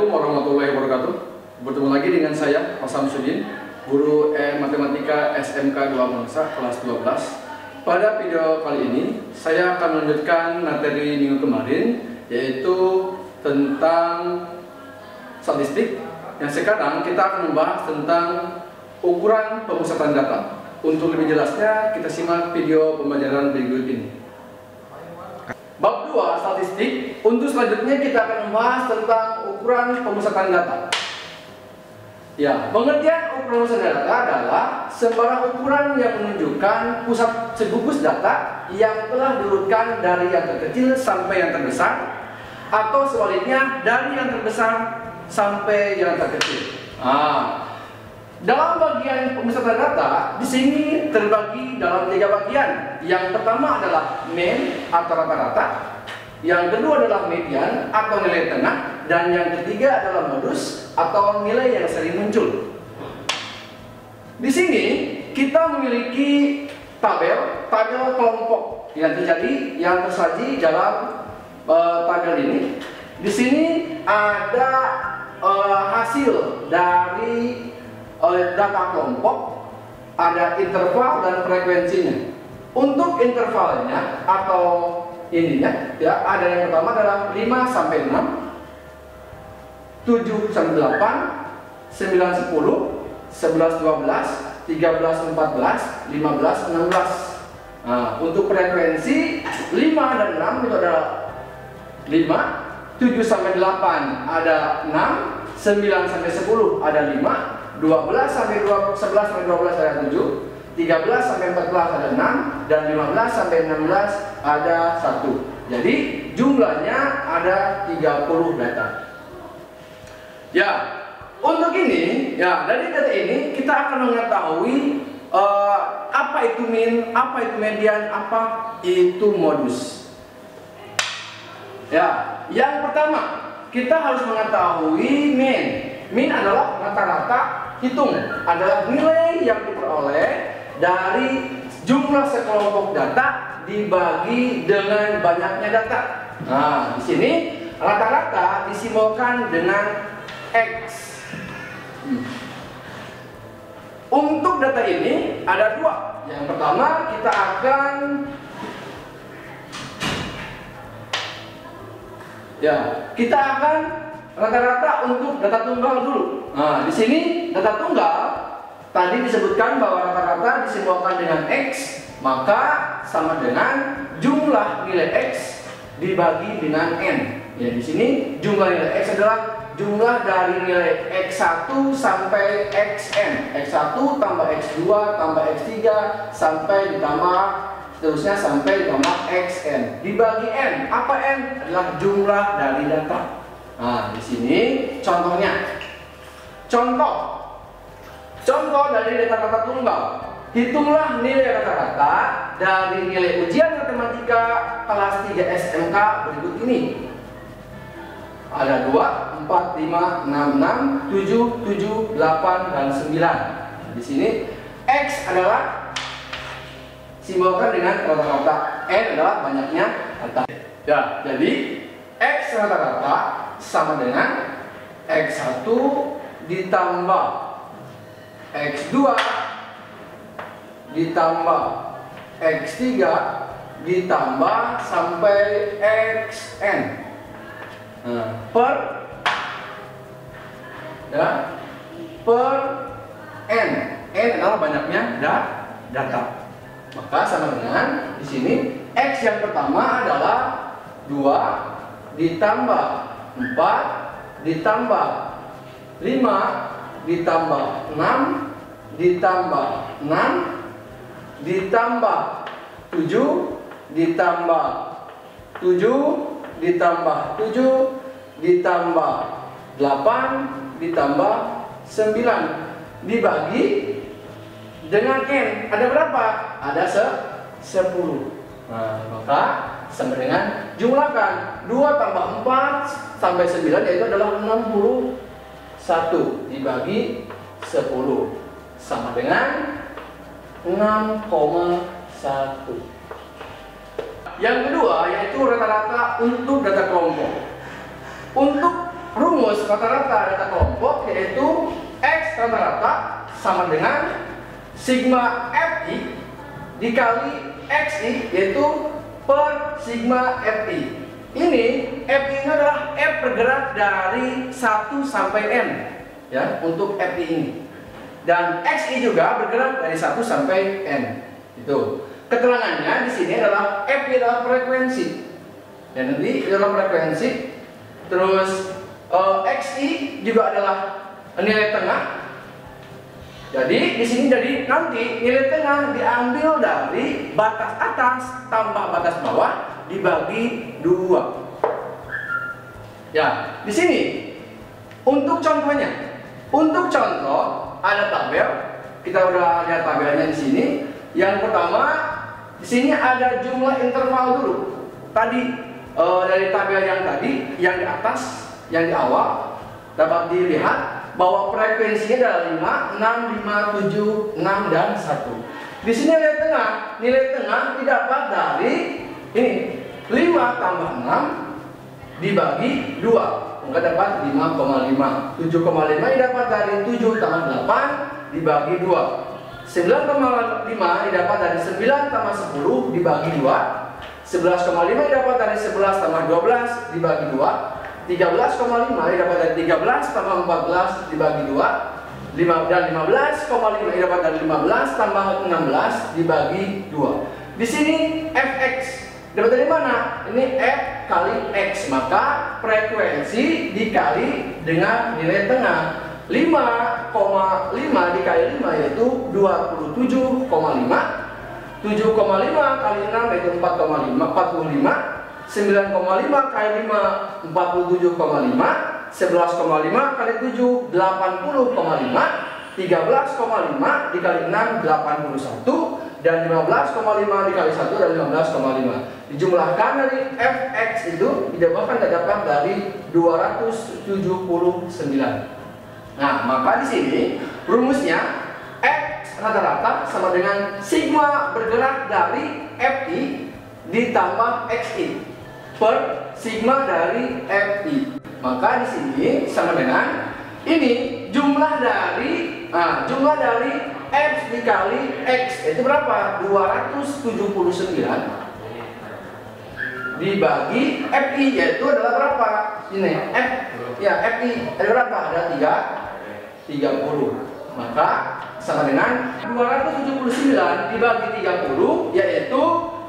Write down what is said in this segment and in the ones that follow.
Assalamualaikum warahmatullahi wabarakatuh. Bertemu lagi dengan saya, Pak Samsudin, guru Matematika SMK 2 Mansa kelas 12. Pada video kali ini, saya akan melanjutkan materi minggu kemarin, yaitu tentang statistik. Yang sekarang kita akan membahas tentang ukuran pemusatan data. Untuk lebih jelasnya, kita simak video pembelajaran berikut ini. Bab 2 statistik. Untuk selanjutnya kita akan membahas tentang ukuran pemusatan data. Ya, pengertian ukuran pemusatan data adalah sembarang ukuran yang menunjukkan pusat segugus data yang telah diurutkan dari yang terkecil sampai yang terbesar, atau sebaliknya dari yang terbesar sampai yang terkecil. Dalam bagian pemusatan data di sini terbagi dalam 3 bagian. Yang pertama adalah mean atau rata-rata, yang kedua adalah median atau nilai tengah, dan yang ketiga adalah modus atau nilai yang sering muncul. Di sini kita memiliki tabel kelompok yang tersaji dalam tabel ini. Di sini ada hasil dari data kelompok, ada interval dan frekuensinya. Untuk intervalnya atau ininya, ya, ada yang pertama adalah 5 sampai 6, 7 sampai 8, 9 10, 11 12, 13 14, 15 16. Untuk frekuensi 5 dan 6 itu adalah 5, 7 sampai 8 ada 6, 9 sampai 10 ada 5, 11 sampai 12 ada 7, 13 sampai 14 ada 6, dan 15 sampai 16 ada 1. Jadi jumlahnya ada 30 data. Ya, untuk ini, ya, dari data ini kita akan mengetahui apa itu mean, apa itu median, apa itu modus. Ya, yang pertama kita harus mengetahui mean. Mean adalah rata-rata hitung, adalah nilai yang diperoleh dari jumlah sekelompok data dibagi dengan banyaknya data. Di sini rata-rata disimbolkan dengan X. Untuk data ini ada 2. Yang pertama kita akan rata-rata untuk data tunggal dulu. Di sini data tunggal tadi disebutkan bahwa rata-rata disimbolkan dengan X, maka sama dengan jumlah nilai X dibagi dengan N. Ya, di sini jumlah nilai X adalah jumlah dari nilai X1 sampai Xn. X1 tambah X2 tambah X3 sampai ditambah seterusnya sampai ditambah Xn. Dibagi N. Apa N? Adalah jumlah dari data. Di sini contohnya. Contoh dari data tunggal. Hitunglah nilai rata-rata dari nilai ujian matematika kelas 3 SMK berikut ini. Ada 2, 4, 5, 6, 6, 7, 7, 8, dan 9. Di sini X adalah simbolkan dengan rata-rata, N adalah banyaknya data. Ya, jadi X rata-rata sama dengan X1 ditambah X2 ditambah X3 ditambah sampai Xn per N. N adalah banyaknya data. Maka sama dengan di sini X yang pertama adalah 2 ditambah 4 ditambah 5 ditambah 6 ditambah 6 ditambah 7 ditambah 7 ditambah 7 ditambah 8 ditambah 9 dibagi dengan N. Ada berapa? Ada 10. Maka sama dengan jumlahkan 2 tambah 4 sampai 9, yaitu adalah 61 dibagi 10 sama dengan 6,1. Yang kedua yaitu rata-rata untuk data kelompok. Untuk rumus rata-rata data kelompok, yaitu X rata-rata sama dengan sigma FI dikali XI, yaitu per sigma FI. Ini FI ini adalah F bergerak dari 1 sampai N, ya, untuk FI ini. Dan XI juga bergerak dari 1 sampai N. Itu. Keterangannya di sini adalah FI adalah frekuensi. Dan nanti dalam frekuensi, terus XI juga adalah nilai tengah. Jadi di sini jadi nanti nilai tengah diambil dari batas atas tambah batas bawah dibagi 2. Ya, di sini untuk contohnya, untuk contoh ada tabel. Kita udah lihat tabelnya di sini. Yang pertama di sini ada jumlah interval dulu. Tadi dari tabel yang tadi, yang di atas, yang di awal dapat dilihat bahwa frekuensinya adalah 5, 6, 5, 7, 6 dan 1. Di sini nilai tengah didapat dari ini 5 tambah 6 dibagi 2, maka dapat 5,5. 7,5 didapat dari 7 tambah 8 dibagi 2. 9,5 didapat dari 9 tambah 10 dibagi 2. 11,5 didapat dari 11 tambah 12 dibagi 2. 13,5 didapat dari 13 tambah 14 dibagi 2. Dan 15,5 didapat dari 15 tambah 16 dibagi 2. Di sini fx dapat dari mana? Ini f kali x, maka frekuensi dikali dengan nilai tengah. 5,5 dikali 5 yaitu 27,5. 7,5 kali 6 yaitu 45. 9,5 kali 5 47,5. 11,5 kali 7 80,5. 13,5 dikali 6 81. Dan 15,5 dikali 1 dari 15,5. Dijumlahkan dari fx itu didapatkan terdapat dari 279. Nah, maka di sini rumusnya x rata-rata sama dengan sigma bergerak dari FI ditambah XI per sigma dari FI. Maka di sini sama dengan ini jumlah dari F dikali X itu berapa? 279 dibagi FI, yaitu adalah berapa? Ini F ya, FI ada berapa? Ada 30. Maka sama dengan 279 dibagi 30 yaitu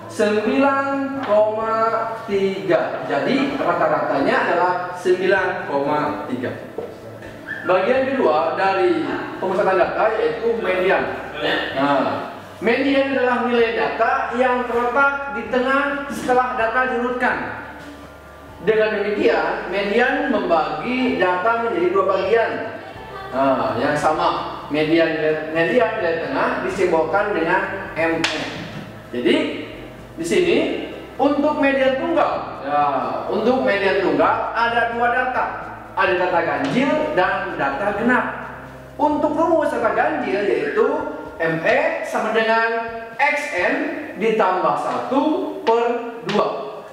9,3. Jadi rata-ratanya adalah 9,3. Bagian kedua dari pemusatan data yaitu median. Nah, median adalah nilai data yang terletak di tengah setelah data diurutkan. Dengan demikian, median membagi data menjadi 2 bagian. Nah, yang sama, median nilai tengah disimbolkan dengan ME. Jadi di sini untuk median tunggal, untuk median tunggal ada 2 data, ada data ganjil dan data genap. Untuk rumus data ganjil yaitu ME sama dengan XN ditambah 1 per 2.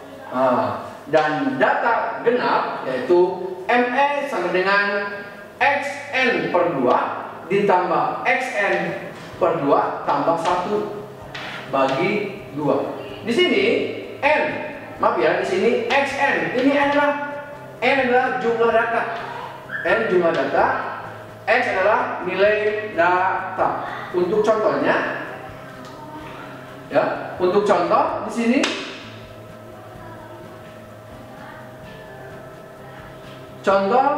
Dan data genap yaitu ME sama dengan XN per 2 ditambah XN per 2 tambah 1 bagi 2. Di sini N, maaf ya, di sini XN, ini N adalah jumlah data. N jumlah data, X adalah nilai data. Untuk contohnya ya, untuk contoh di sini contoh,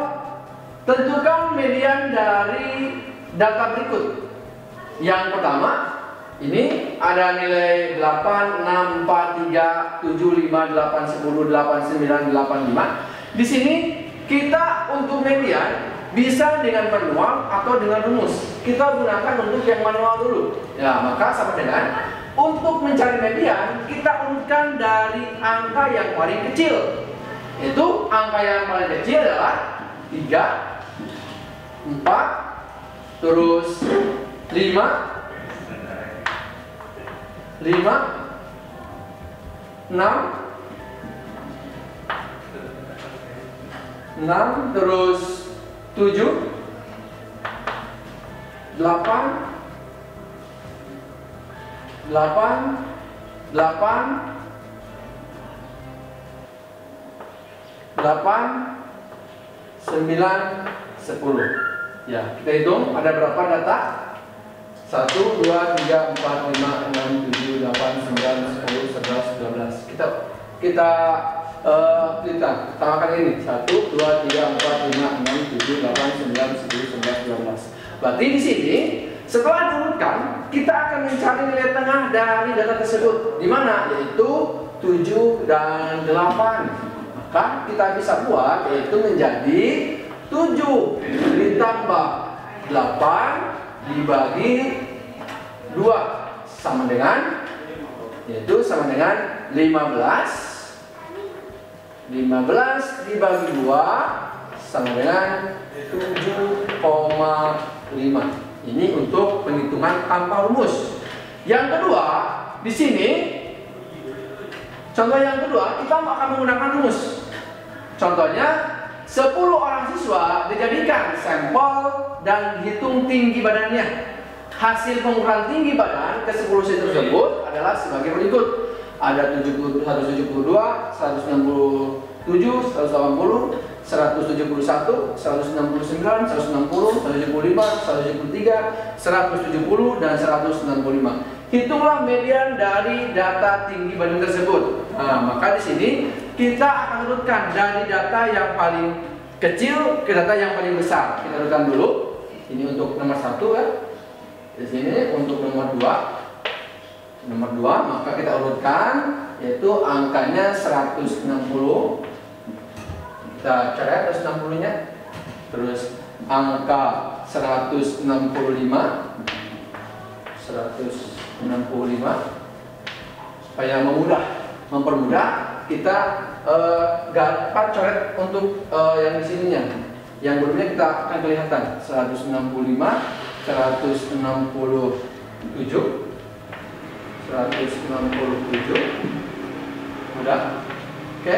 tentukan median dari data berikut. Yang pertama, ini ada nilai 8, 6, 4, 3, 7, 5, 8, 10, 8, 9, 8, 5. Di sini kita untuk median bisa dengan manual atau dengan rumus. Kita gunakan untuk yang manual dulu. Ya, maka sama dengan untuk mencari median, kita urutkan dari angka yang paling kecil. Itu angka yang paling kecil adalah 3, 4, terus 5, 6, 7, 6, terus 7, 8, 8, 8, 9, 10. Ya, kita hitung ada berapa data? 1, 2, 3, 4, 5, 6, 7, 8, 9, 10, 11, 12. Kita tambahkan ini 1, 2, 3, 4, 5, 6, 7, 8, 9, 10, 11, 12. Berarti di sini setelah diurutkan kita akan mencari nilai tengah dari data tersebut, di mana yaitu 7 dan 8. Maka kita bisa buat yaitu menjadi 7 ditambah 8 dibagi 2 sama dengan 15. 15 dibagi 2 sama dengan 7,5. Ini untuk penghitungan tanpa rumus. Yang kedua, di sini contoh yang kedua kita akan menggunakan rumus. Contohnya 10 orang siswa dijadikan sampel dan hitung tinggi badannya. Hasil pengukuran tinggi badan ke 10 siswa tersebut adalah sebagai berikut. Ada 172, 167, 180, 171, 169, 160, 175, 173, 170, dan 165. Hitunglah median dari data tinggi badan tersebut. Nah, maka di sini kita akan urutkan dari data yang paling kecil ke data yang paling besar. Kita urutkan dulu. Ini untuk nomor 1 ya. Di sini untuk nomor 2. Nomor 2, maka kita urutkan yaitu angkanya 160. Kita coret 160-nya. Terus angka 165. Supaya mempermudah kita coret untuk yang di sininya. Yang berikutnya kita akan kelihatan 165, 167, 167 mudah. Oke,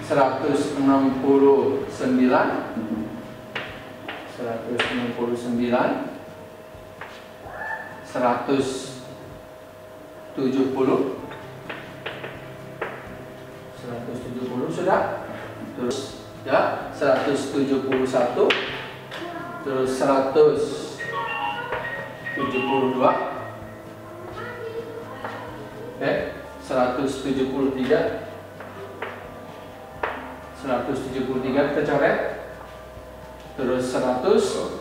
169, 170 sudah. Terus ya 171, terus 172. Oke, 173 kita coret. Terus 175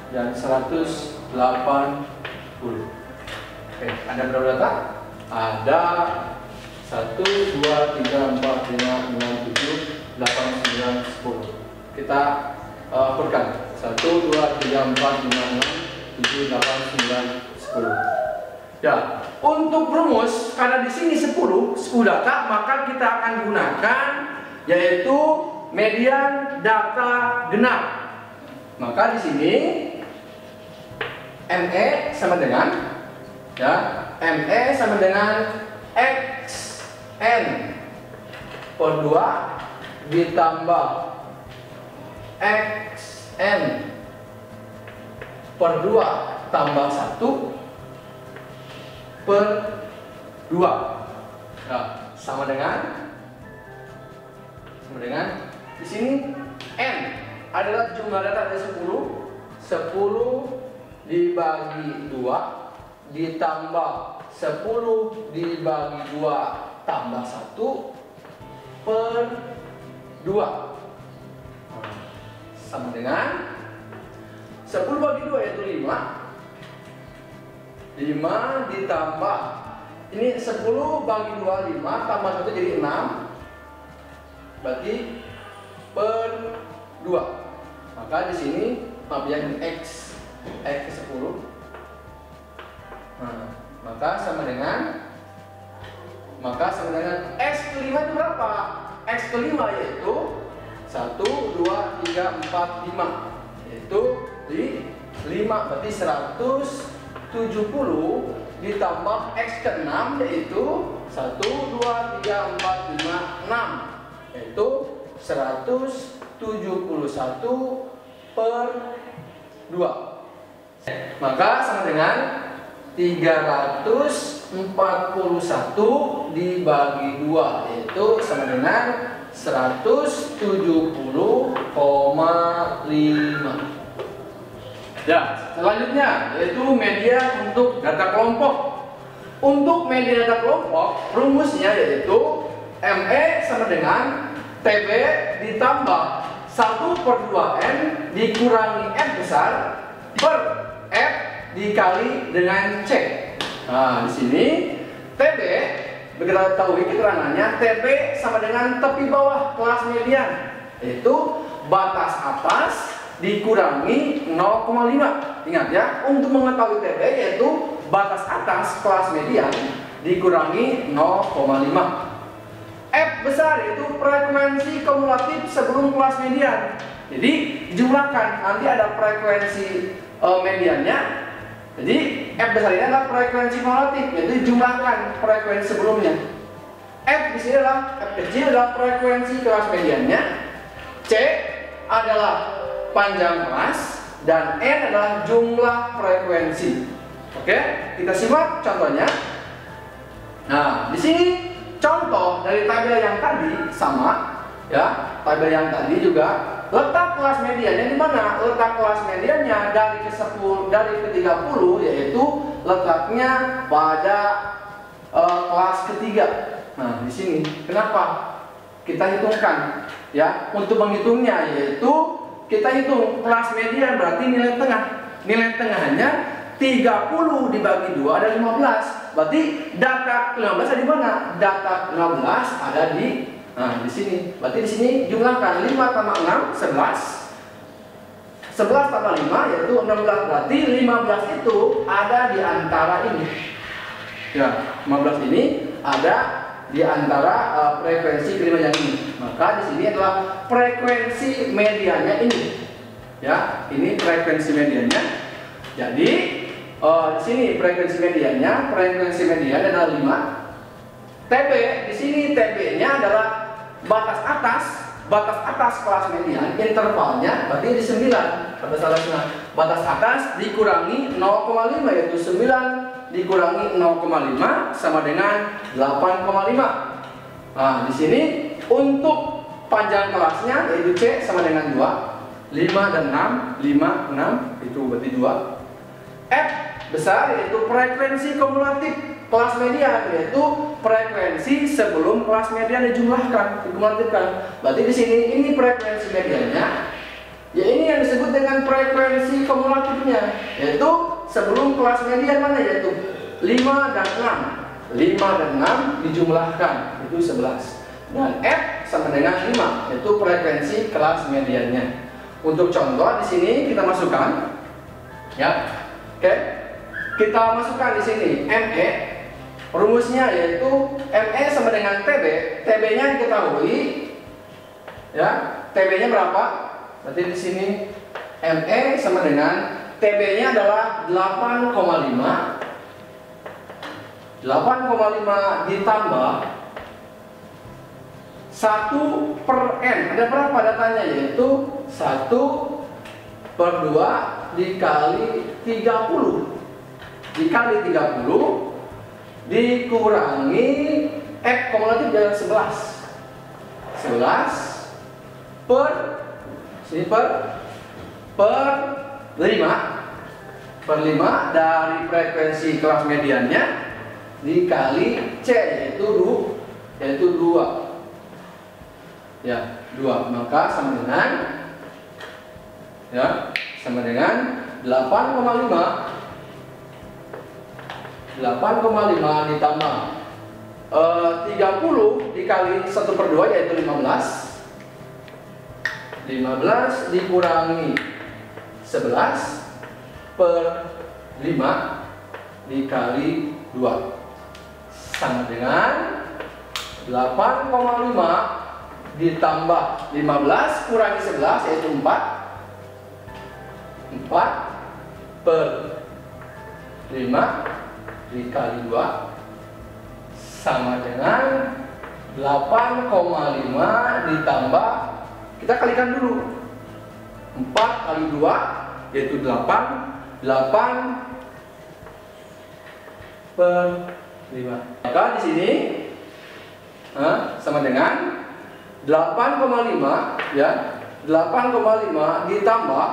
dan 180. Oke, ada berapa data? Ada 1, 2, 3, 4, 5, 6, 7, 8, 9, 10. Kita urutkan 1, 2, 3, 4, 5, 6, 7, 8, 9, 10. Ya, untuk rumus karena di sini 10 data, maka kita akan gunakan yaitu median data genap. Maka di sini ME sama dengan XN per 2 ditambah XN per 2 tambah 1 per 2. Nah, sama dengan di sini N adalah jumlah data dari 10 dibagi 2 ditambah 10 dibagi 2 tambah 1 per 2. Sama dengan 10 bagi 2 yaitu 5. 5 ditambah ini 10 bagi 2 5 tambah 1 jadi 6. Berarti per 2. Maka di sini yang X 10. Nah, maka sama dengan X kelima itu berapa? X kelima yaitu 1, 2, 3, 4, 5. Yaitu di 5. Berarti 170 ditambah X ke 6 yaitu 1, 2, 3, 4, 5, 6 yaitu 171 per 2. Maka sama dengan 341 dibagi 2 yaitu sama dengan 170,5. Ya, selanjutnya yaitu media untuk data kelompok. Untuk media data kelompok rumusnya yaitu ME sama dengan TB ditambah 1 per 2N dikurangi F besar per F dikali dengan C. Nah, di sini TB kita ketahui keterangannya TB sama dengan tepi bawah kelas median yaitu batas atas dikurangi 0,5. Ingat ya, untuk mengetahui TB yaitu batas atas kelas median dikurangi 0,5. F besar yaitu frekuensi kumulatif sebelum kelas median. Jadi jumlahkan, nanti ada frekuensi mediannya. Jadi F besar ini adalah frekuensi kumulatif, yaitu jumlahkan frekuensi sebelumnya. F di sini adalah F kecil adalah frekuensi kelas mediannya. C adalah panjang kelas dan N adalah jumlah frekuensi. Oke, kita simak contohnya. Nah, di sini contoh dari tabel yang tadi sama, ya. Tabel yang tadi juga letak kelas mediannya di mana? Letak kelas mediannya dari ke 10 dari ke 30 yaitu letaknya pada kelas ketiga. Nah, di sini kenapa? Kita hitungkan, ya. Untuk menghitungnya yaitu kita hitung kelas median berarti nilai tengah. Nilai tengahnya 30 dibagi 2 ada 15. Berarti data ke-15 ada di mana? Data ke-15 ada di sini. Berarti di sini jumlahkan 5 tambah 6 11. 11 tambah 5 yaitu 16. Berarti 15 itu ada di antara ini. Ya, 15 ini ada di antara frekuensi kelima yang ini. Maka di sini adalah frekuensi mediannya ini. Ya, ini frekuensi mediannya. Jadi di sini frekuensi mediannya, frekuensi median adalah 5. TB di sini TB-nya adalah batas atas kelas median, intervalnya berarti di 9. Pada salahnya batas atas dikurangi 0,5 yaitu 9 dikurangi 0,5 sama dengan 8,5. Nah, di sini untuk panjang kelasnya yaitu C sama dengan 2. 5 dan 6, 5, 6 itu berarti 2. F besar yaitu frekuensi kumulatif kelas median yaitu frekuensi sebelum kelas median dijumlahkan, dikumulatifkan. Berarti di sini ini frekuensi mediannya. Ya, ini yang disebut dengan frekuensi kumulatifnya yaitu sebelum kelas median mana yaitu 5 dan 6. 5 dan 6 dijumlahkan itu 11. Dan F sama dengan 5 yaitu frekuensi kelas mediannya. Untuk contoh di sini kita masukkan, ya. Oke, kita masukkan di sini ME. Rumusnya yaitu ME sama dengan TB. TB-nya diketahui, ya. TB-nya berapa? Berarti di sini ME sama dengan TB-nya adalah 8,5. 8,5 ditambah 1 per N. Ada berapa datanya? Yaitu 1 per 2 dikali 30 dikali 30 dikurangi F kumulatif dari 11 per sini per 5 dari frekuensi kelas mediannya dikali C yaitu 2 ya 2. Maka sama dengan, ya, sama dengan 8,5 ditambah 30 dikali 1 per 2 yaitu 15 dikurangi 11 per 5 dikali 2 sama dengan 8,5 ditambah 15 kurangi 11 yaitu 4 per 5 dikali 2 sama dengan 8,5 ditambah, kita kalikan dulu, 4 kali 2 yaitu 8 per 5. Maka di sini sama dengan 8,5 ya, 8,5 ditambah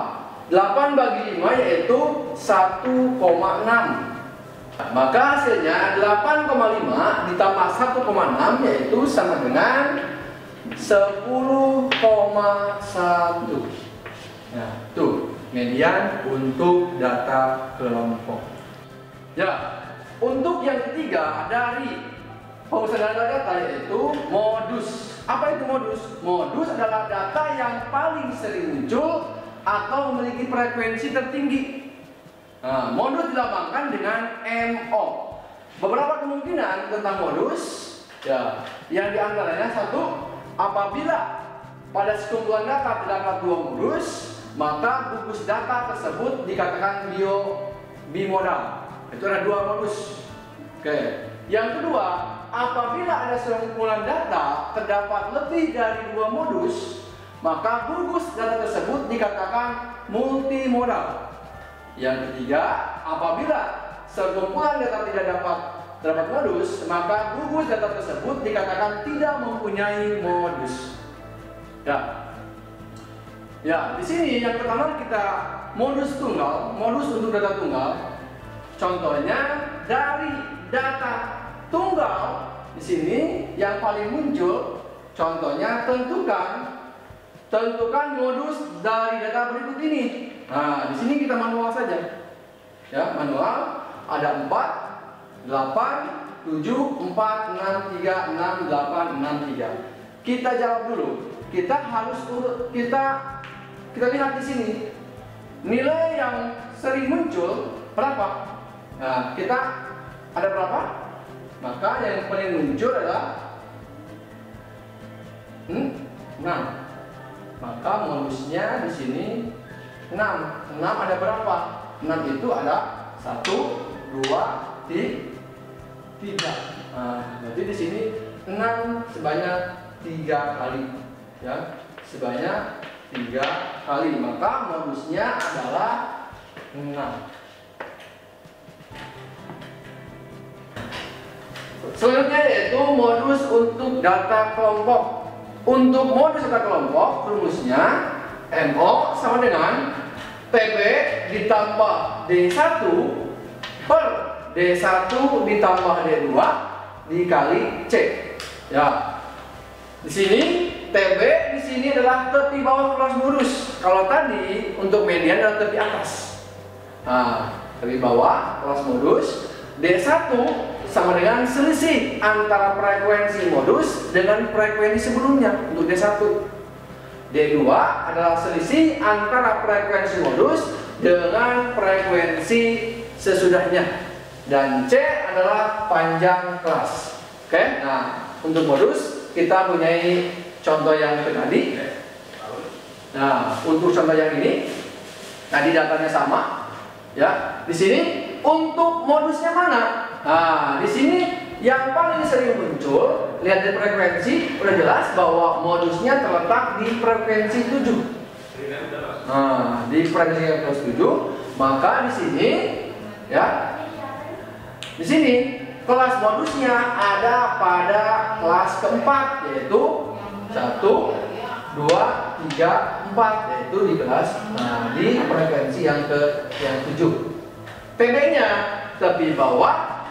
8 bagi 5 yaitu 1,6. Maka hasilnya 8,5 ditambah 1,6 yaitu sama dengan 10,1. Nah, tuh median untuk data kelompok. Ya, untuk yang ketiga dari pengusahaan data yaitu modus. Apa itu modus? Modus adalah data yang paling sering muncul atau memiliki frekuensi tertinggi. Nah, modus dilambangkan dengan MO. Beberapa kemungkinan tentang modus, ya, yang diantaranya satu, apabila pada sekumpulan data terdapat 2 modus, maka gugus data tersebut dikatakan bimodal. Itu ada 2 modus. Oke. Yang kedua, apabila ada sekumpulan data terdapat lebih dari 2 modus, maka gugus data tersebut dikatakan multimodal. Yang ketiga, apabila sekumpulan data tidak terdapat modus, maka gugus data tersebut dikatakan tidak mempunyai modus. Ya, di sini yang pertama kita modus tunggal, modus untuk data tunggal. Contohnya dari data tunggal di sini yang paling muncul, contohnya tentukan modus dari data berikut ini. Nah, di sini kita manual saja. Ya, manual ada 4, 8, 7, 4, 6, 3, 6, 8, 6, 3. Kita jawab dulu. Kita harus kita lihat di sini. Nilai yang sering muncul berapa? Nah, kita ada berapa? Maka yang paling muncul adalah 6. Maka modusnya di sini 6 ada berapa? 6 itu ada 1, 2, 3. Nah, berarti di sini 6 sebanyak 3 kali, ya, sebanyak 3 kali. Maka modusnya adalah 6. Selanjutnya yaitu modus untuk data kelompok. Untuk modus data kelompok, rumusnya MO sama dengan TB ditambah D1 per D1 ditambah D2 dikali C. Ya. Di sini TB di sini adalah tepi bawah kelas modus. Kalau tadi untuk median adalah tepi atas. Nah, tepi bawah kelas modus. D1 sama dengan selisih antara frekuensi modus dengan frekuensi sebelumnya untuk D1. D2 adalah selisih antara frekuensi modus dengan frekuensi sesudahnya. Dan C adalah panjang kelas. Oke, nah untuk modus kita punya contoh yang tadi. Nah, untuk contoh yang ini tadi datanya sama. Ya, di sini untuk modusnya mana? Nah, di sini yang paling sering muncul, lihat di frekuensi, udah jelas bahwa modusnya terletak di frekuensi 7. Nah, di frekuensi yang plus 7, maka di sini, ya, di sini kelas modusnya ada pada kelas keempat, yaitu 1, 2, 3, 4, yaitu di kelas, nah, di frekuensi yang 7. TB-nya tepi bawah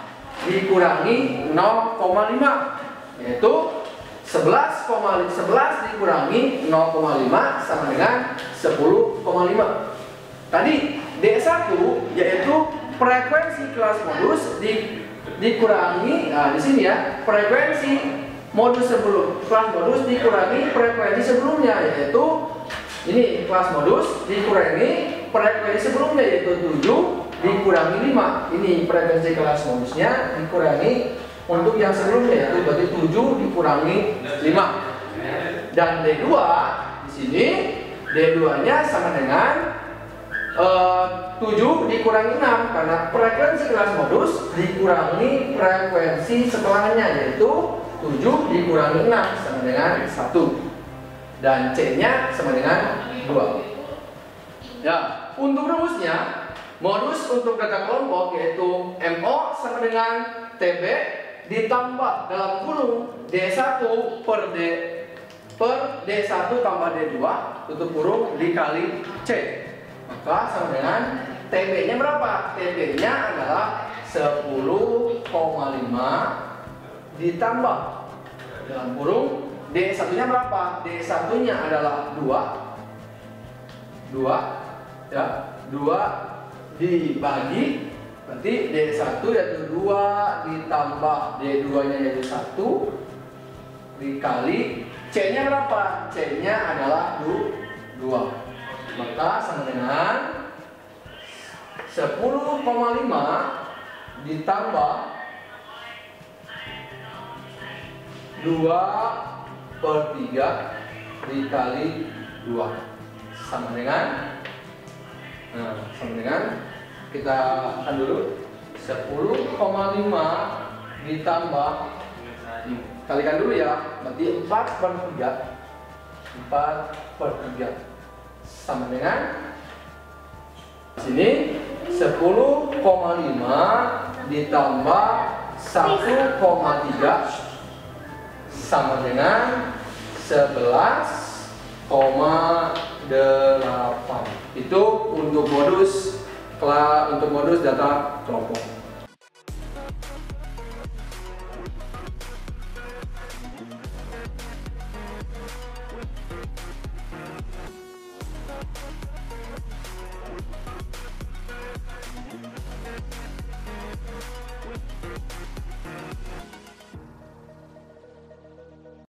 dikurangi 0,5, yaitu 11 dikurangi 0,5 sama dengan 10,5. Tadi D1 yaitu frekuensi kelas modus dikurangi, nah di sini ya, frekuensi modus kelas modus dikurangi frekuensi sebelumnya, yaitu ini kelas modus dikurangi frekuensi sebelumnya, yaitu 7 dikurangi 5. Ini frekuensi kelas modusnya dikurangi untuk yang sebelumnya, yaitu berarti 7 dikurangi 5. Dan D2 di sini, D2-nya sama dengan 7 dikurangi 6 karena frekuensi kelas modus dikurangi frekuensi setelahnya, yaitu 7 dikurangi 6 sama dengan 1 dan C-nya sama dengan 2. Ya, untuk rumusnya modus untuk data kelompok yaitu MO sama dengan TB ditambah dalam kurung D1 per D1 tambah D2 tutup kurung dikali C, maka sama dengan TB-nya berapa? TB-nya adalah 10,5 ditambah dalam kurung D1-nya berapa? D1-nya adalah 2 ya, 2 dibagi berarti D1 yaitu 2 ditambah D2-nya yaitu 1 dikali C-nya berapa? C-nya adalah 2, maka sama dengan 10,5 ditambah 2/3 dikali 2 sama dengan kita akan dulu 10,5 ditambah kalikan dulu ya, berarti 4/3 sama dengan sini 10,5 ditambah 1,3 sama dengan 11,8. Itu untuk modus data kelompok.